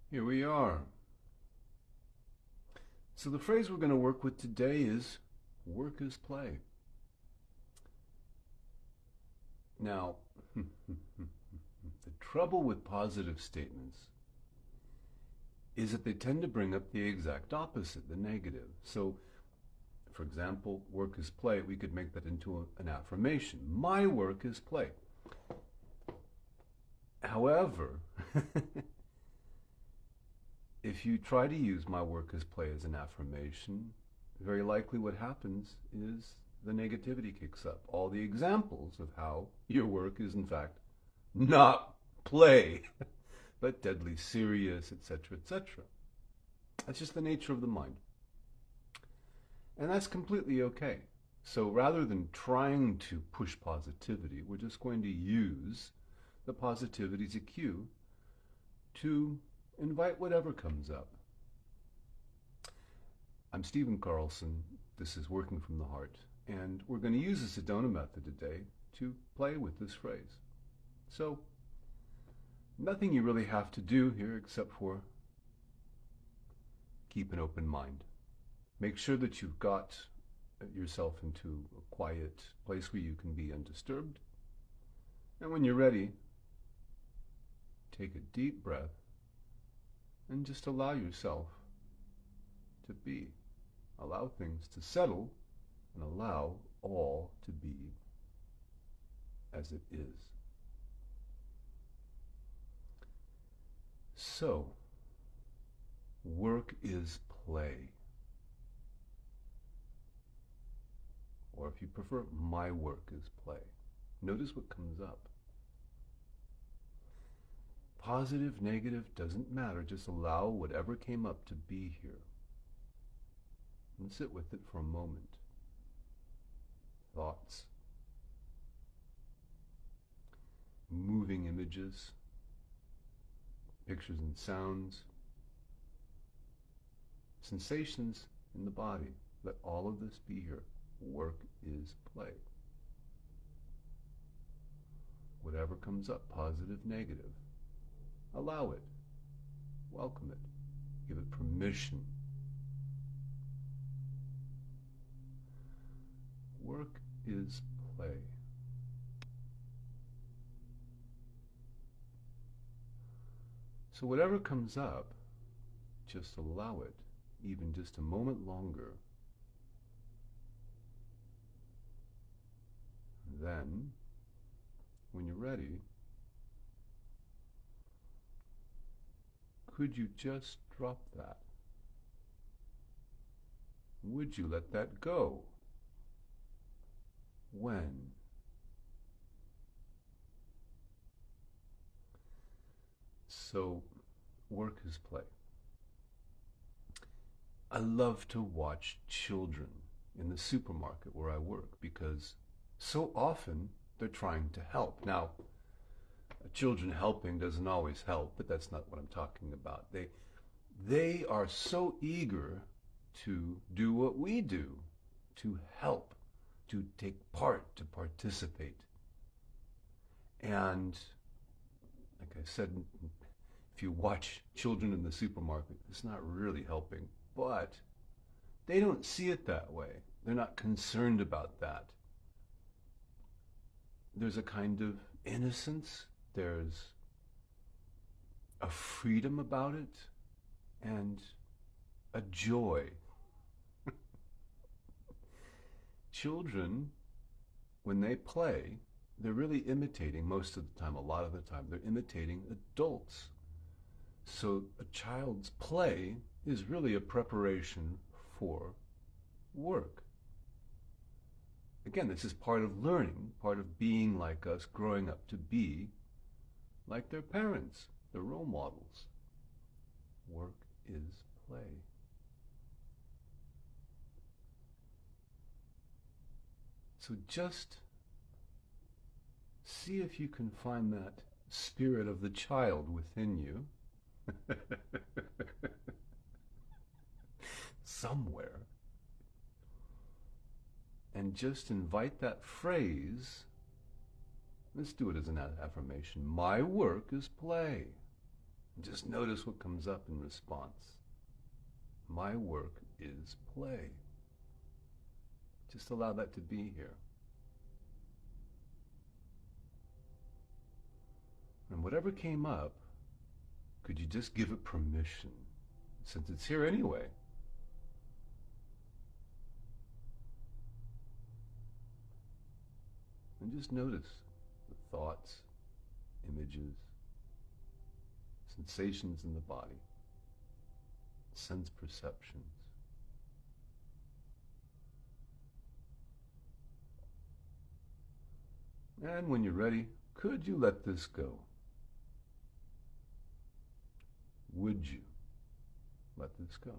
Here we are. So the phrase we're going to work with today is work is play. Now, the trouble with positive statements is that they tend to bring up the exact opposite, the negative. So, for example, work is play, we could make that into an affirmation. My work is play. However, if you try to use my work as play as an affirmation, very likely what happens is the negativity kicks up. All the examples of how your work is in fact not play, but deadly serious, etc., etc. That's just the nature of the mind. And that's completely okay. So rather than trying to push positivity, we're just going to use the positivity as a cue to invite whatever comes up. I'm Stephen Carlson. This is Working from the Heart. And we're going to use the Sedona method today to play with this phrase. So, nothing you really have to do here except for keep an open mind. Make sure that you've got yourself into a quiet place where you can be undisturbed. And when you're ready, take a deep breath and just allow yourself to be. Allow things to settle and allow all to be as it is. So, work is play. Or if you prefer, my work is play. Notice what comes up. Positive, negative, doesn't matter. Just allow whatever came up to be here. And sit with it for a moment. Thoughts. Moving images. Pictures and sounds. Sensations in the body. Let all of this be here. Work is play. Whatever comes up, positive, negative, allow it. Welcome it. Give it permission. Work is play. So whatever comes up, just allow it, even just a moment longer. Then, when you're ready, could you just drop that? Would you let that go? When? So, work is play. I love to watch children in the supermarket where I work because so often they're trying to help. Now, children helping doesn't always help, but that's not what I'm talking about. They are so eager to do what we do, to help, to take part, to participate. And like I said, if you watch children in the supermarket, it's not really helping, but they don't see it that way. They're not concerned about that. There's a kind of innocence, there's a freedom about it, and a joy. Children, when they play, they're really imitating, most of the time, a lot of the time, they're imitating adults. So a child's play is really a preparation for work. Again, this is part of learning, part of being like us, growing up to be like their parents, their role models. Work is play. So just see if you can find that spirit of the child within you somewhere. And just invite that phrase. Let's do it as an affirmation. My work is play. Just notice what comes up in response. My work is play. Just allow that to be here. And whatever came up, could you just give it permission, since it's here anyway? And just notice the thoughts, images, sensations in the body, sense perceptions. And when you're ready, could you let this go? Would you let this go?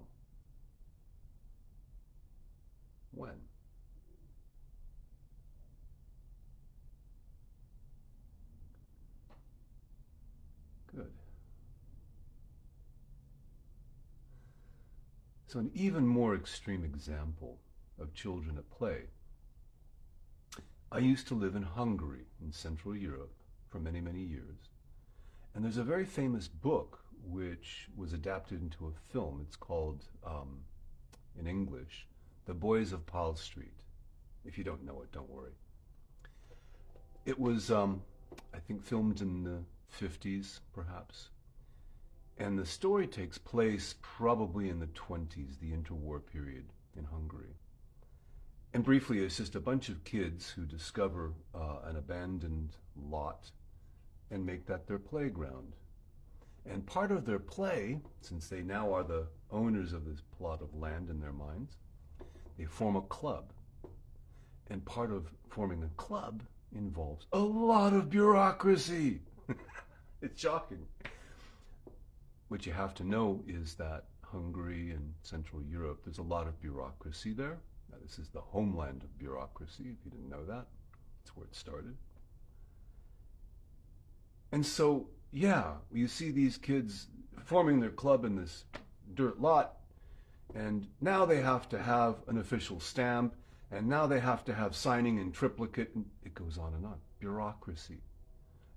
When? Good. So an even more extreme example of children at play. I used to live in Hungary in Central Europe for many, many years. And there's a very famous book which was adapted into a film. It's called, in English, The Boys of Pál Street. If you don't know it, don't worry. It was, I think, filmed in the 50s, perhaps. And the story takes place probably in the 20s, the interwar period in Hungary. And briefly, it's just a bunch of kids who discover an abandoned lot and make that their playground. And part of their play, since they now are the owners of this plot of land in their minds, they form a club. And part of forming a club involves a lot of bureaucracy. It's shocking. What you have to know is that Hungary and Central Europe, there's a lot of bureaucracy there. Now, this is the homeland of bureaucracy, if you didn't know that. That's where it started. And so, yeah, you see these kids forming their club in this dirt lot, and now they have to have an official stamp, and now they have to have signing in triplicate, and it goes on and on. Bureaucracy.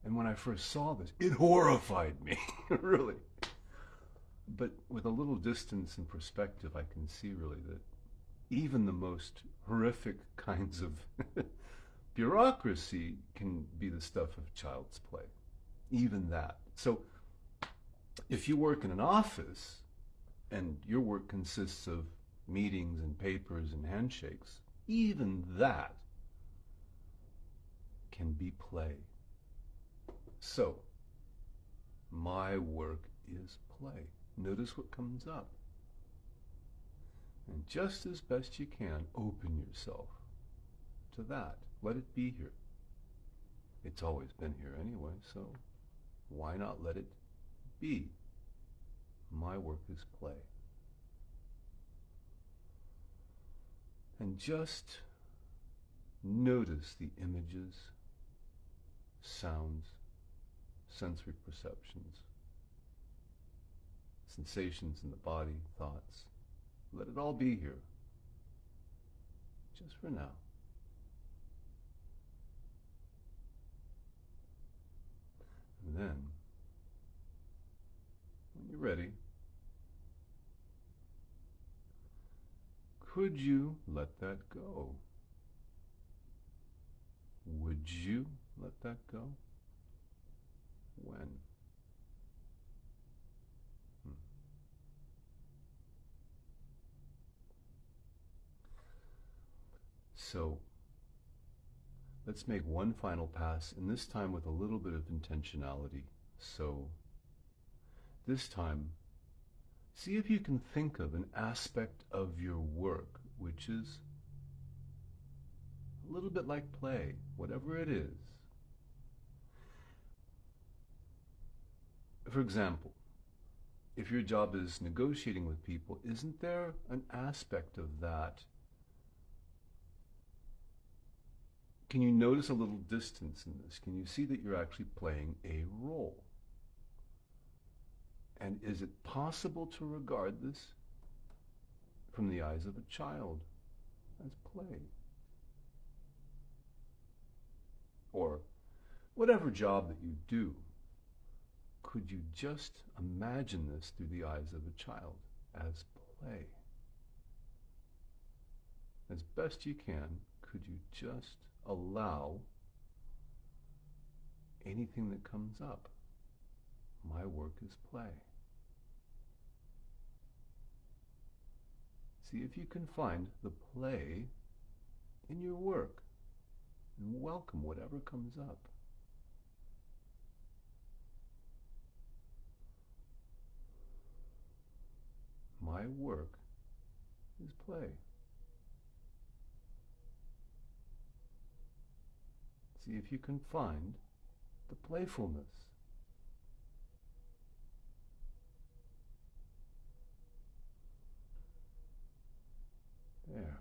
And when I first saw this, it horrified me, really. But with a little distance and perspective, I can see really that even the most horrific kinds of bureaucracy can be the stuff of child's play. Even that. So if you work in an office and your work consists of meetings and papers and handshakes, even that can be play. So my work is play. Notice what comes up. And just as best you can, open yourself to that. Let it be here. It's always been here anyway, so why not let it be? My work is play. And just notice the images, sounds, sensory perceptions, sensations in the body, thoughts. Let it all be here, just for now. And then, when you're ready, could you let that go? Would you let that go? When? So let's make one final pass, and this time with a little bit of intentionality. So this time, see if you can think of an aspect of your work which is a little bit like play, whatever it is. For example, if your job is negotiating with people, isn't there an aspect of that? Can you notice a little distance in this? Can you see that you're actually playing a role? And is it possible to regard this from the eyes of a child as play? Or whatever job that you do, could you just imagine this through the eyes of a child as play? As best you can, could you just allow anything that comes up? My work is play. See if you can find the play in your work and welcome whatever comes up. My work is play. See if you can find the playfulness. There.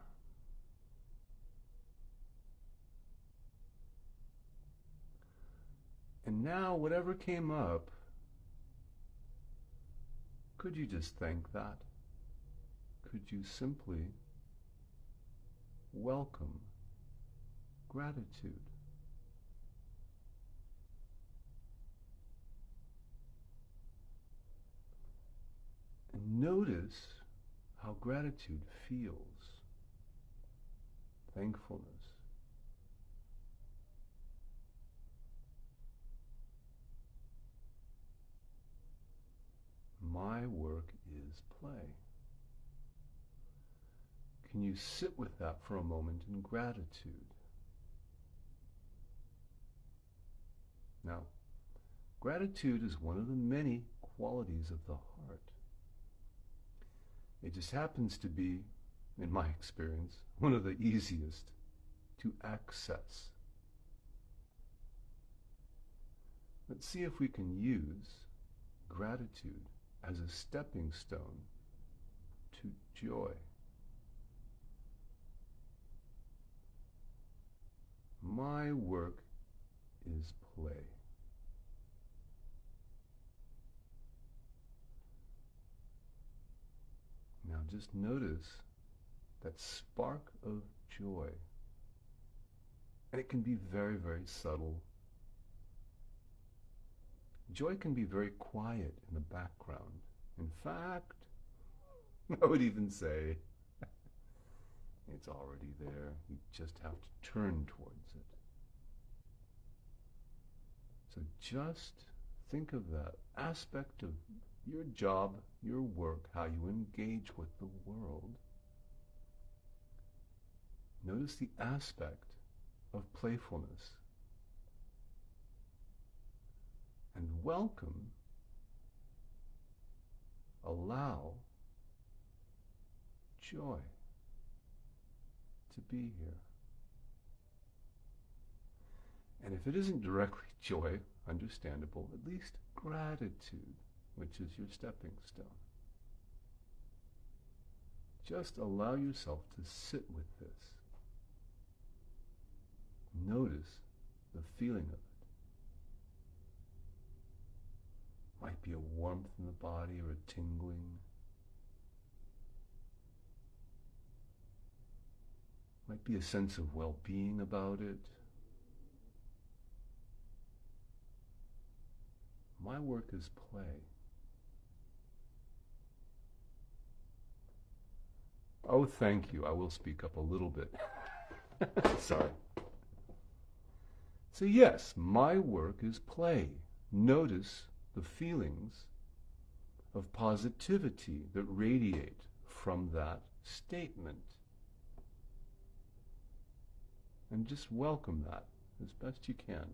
And now, whatever came up, could you just thank that? Could you simply welcome gratitude? And notice how gratitude feels. Thankfulness. My work is play. Can you sit with that for a moment in gratitude? Now, gratitude is one of the many qualities of the heart. It just happens to be, in my experience, one of the easiest to access. Let's see if we can use gratitude as a stepping stone to joy. My work is play. Now just notice that spark of joy. And it can be very, very subtle. Joy can be very quiet in the background. In fact, I would even say it's already there. You just have to turn towards it. So just think of that aspect of your job, your work, how you engage with the world. Notice the aspect of playfulness. And welcome, allow joy to be here. And if it isn't directly joy, understandable, at least gratitude, which is your stepping stone. Just allow yourself to sit with this. Notice the feeling of it. Might be a warmth in the body or a tingling. Might be a sense of well-being about it. My work is play. Oh, thank you. I will speak up a little bit. Sorry. So yes, my work is play. Notice the feelings of positivity that radiate from that statement. And just welcome that as best you can.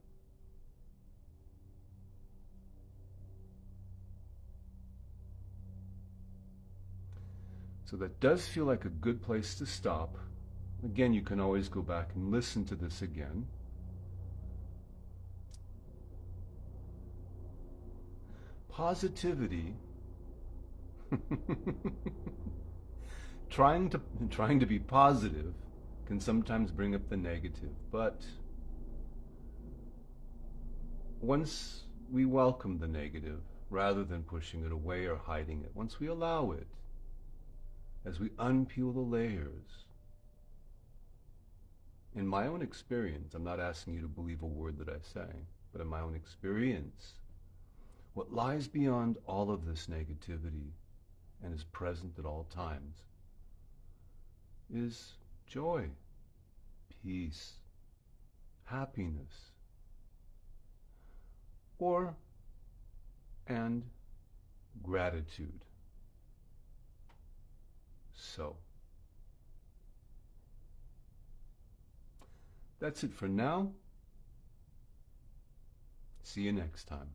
So that does feel like a good place to stop. Again, you can always go back and listen to this again. Positivity, trying to be positive can sometimes bring up the negative, but once we welcome the negative, rather than pushing it away or hiding it, once we allow it, as we unpeel the layers, in my own experience, I'm not asking you to believe a word that I say, but in my own experience, What lies beyond all of this negativity and is present at all times is joy, peace, happiness, and gratitude. So, that's it for now. See you next time.